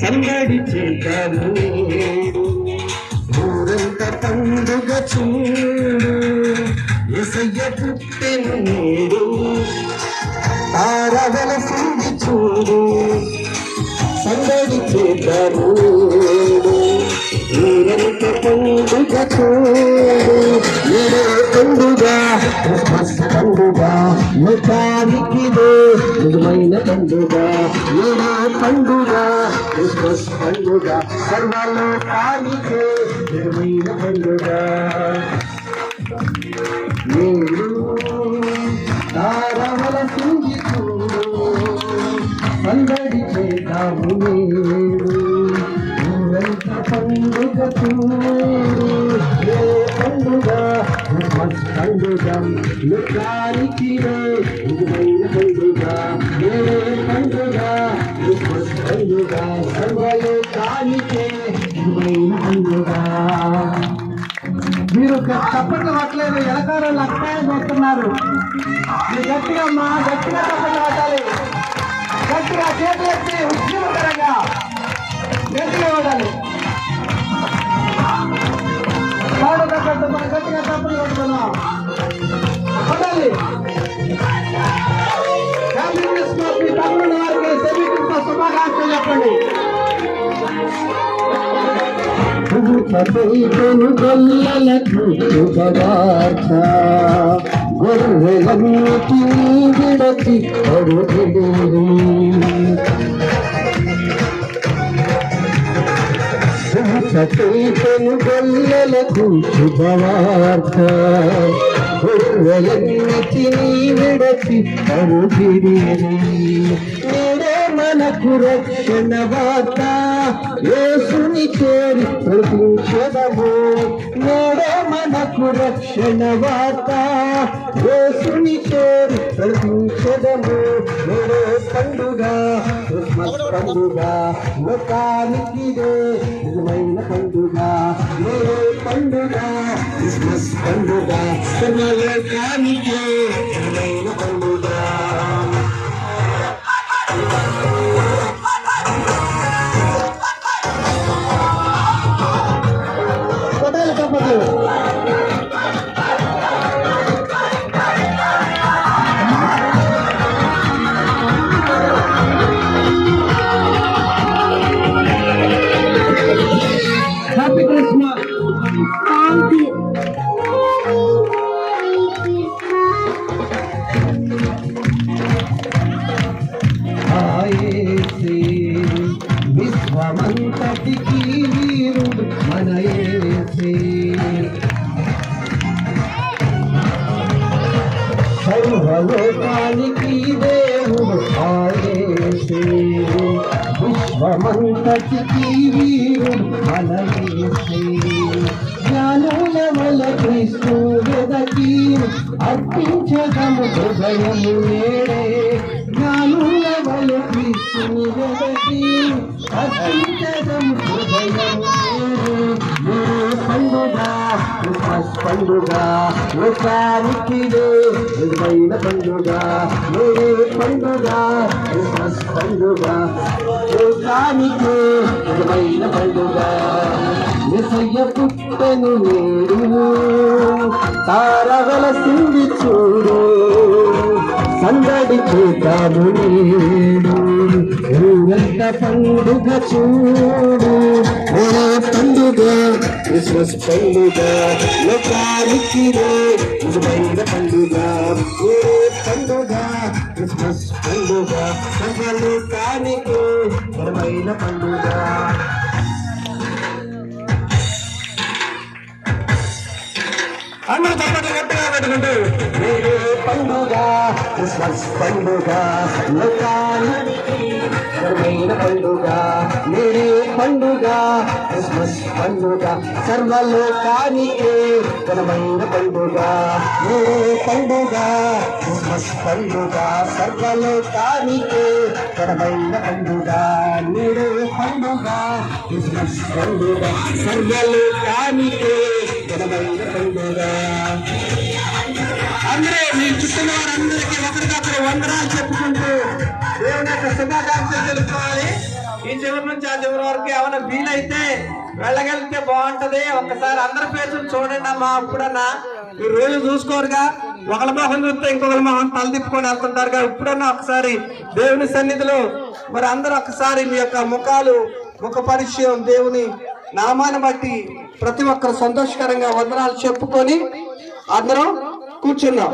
సందడి చేద్దాము ఊరంత పండుగ చూడు యేసయ్య పుట్టెను నేడు తారవలసింది చూడు సందడి చేద్దాము ఊరంత పండుగ చూడు నేడే పండుగ క్రిస్మస్ పండుగ లోకానికిదే నిజమైన పండుగ నేడే పండుగ క్రిస్మస్ పండుగ సర్వలోకానికే నిజమైన పండుగ నేడు తారవలసింది చూడు సందడి చేద్దాము నేడు ఊరంత పండుగ చూడు పండుగ క్రిస్మస్ పండుగ లోకానికి నిజమైన పండుగ నేడే పండుగ క్రిస్మస్ పండుగ సర్వలోకానికే నిజమైన పండుగ. మీరు తప్పట్లు పట్టలేదు, ఎలకారాలు అక్కాయలు వస్తున్నారు. మీరు గట్టిగా గట్టిగా తప్పట్లు పట్టాలి, గట్టిగా చేతులు ఎత్తి ఉద్యమకరంగా గట్టిగా పడాలి. పాడు తగ్గట్టు మనం గట్టిగా తప్పట్లు పట్టుకున్నాం పడాలి. ఫ్యామిలీ క్రిస్మస్ మీ తమ్ముడు వారికి సెమీ క్రిస్మస్ శుభాకాంక్షలు చెప్పండి. పదైతను గొల్లలకు శుభవార్త గొర్రెలన్నిటినీ విడచి పడుగిడి పదైతను గొల్లలకు శుభవార్త గొర్రెలన్నిటినీ విడచి పడుగిడి మనకు రక్షణ వార్త యేసుని చేరి ప్రకటించెదము నేడే మనకు రక్షణ వార్త యేసుని చేరి ప్రకటించెదము నేడే పండుగ క్రిస్మస్ పండుగ లోకానికిదే నిజమైన పండుగ నేడే పండుగ క్రిస్మస్ పండుగ సర్వలోకానికే నిజమైన పండుగ. Happy Christmas! Thank you. ఆయేసే విశ్వమంతటికి వీరుడు మన యేసే సర్వలోకానికి దేవుడు ఆయేసే విశ్వమంతటికి వీరుడు మన యేసే జ్ఞానుల వల క్రీస్తు వెదకి అర్పించదము హృదయము నేడే జ్ఞానుల వల క్రీస్తు వెదకి అర్పించదము హృదయము నేడే పండుగ క్రిస్మస్ పండుగ లోకానికిదే నిజమైన పండుగ నేడే పండుగ క్రిస్మస్ పండుగ లోకానికే నిజమైన పండుగ యేసయ్య పుట్టెను నేడు తారవలసింది చూడు సందడి చేద్దాము నేడు ఊరంత పండుగ చూడు నేడే పండుగ క్రిస్మస్ పండుగ లోకానికి నిజమైన పండుగ నేడే పండుగ క్రిస్మస్ పండుగ సర్వలోకానికి నిజమైన పండుగ. అందరూ తప్పట్లు గట్టిగా పెట్టుకుంటూ నేడే పండుగ క్రిస్మస్ పండుగ లోకానికి నిజమైన పండుగ నేడే పండుగ క్రిస్మస్ పండుగ సర్వలోకానికే ఘనమైన పండుగ నేడే పండుగ క్రిస్మస్ పండుగ సర్వలోకానికే ఘనమైన పండుగ నేడే పండుగ క్రిస్మస్ పండుగ సర్వలోకానికే ఘనమైన పండుగ. అందరూ మీ చుట్టూ వారందరికీ ఒకరికొకరు వందనాలు చెప్పుకుంటూ దేవుని యొక్క శుభాకాంక్షలు తెలుసుకోవాలి. ఈ చివరి నుంచి ఆ చివరి వరకు ఏమైనా వీలైతే వెళ్ళగలిగితే బాగుంటది. ఒక్కసారి అందరి పేర్లు చూడండి అమ్మా. ఇప్పుడన్నా మీరు రోజు చూసుకోరుగా, ఒకళ్ళ మొహం చూస్తే ఇంకొకరి మొహం తలదిప్పుకొని వెళ్తుంటారుగా. ఇప్పుడన్నా ఒకసారి దేవుని సన్నిధిలో మరి అందరూ ఒకసారి మీ యొక్క ముఖ పరిచయం దేవుని నామాన్ని బట్టి ప్రతి ఒక్కరు సంతోషకరంగా వందనాలు చెప్పుకొని అందరం కూర్చున్నాం.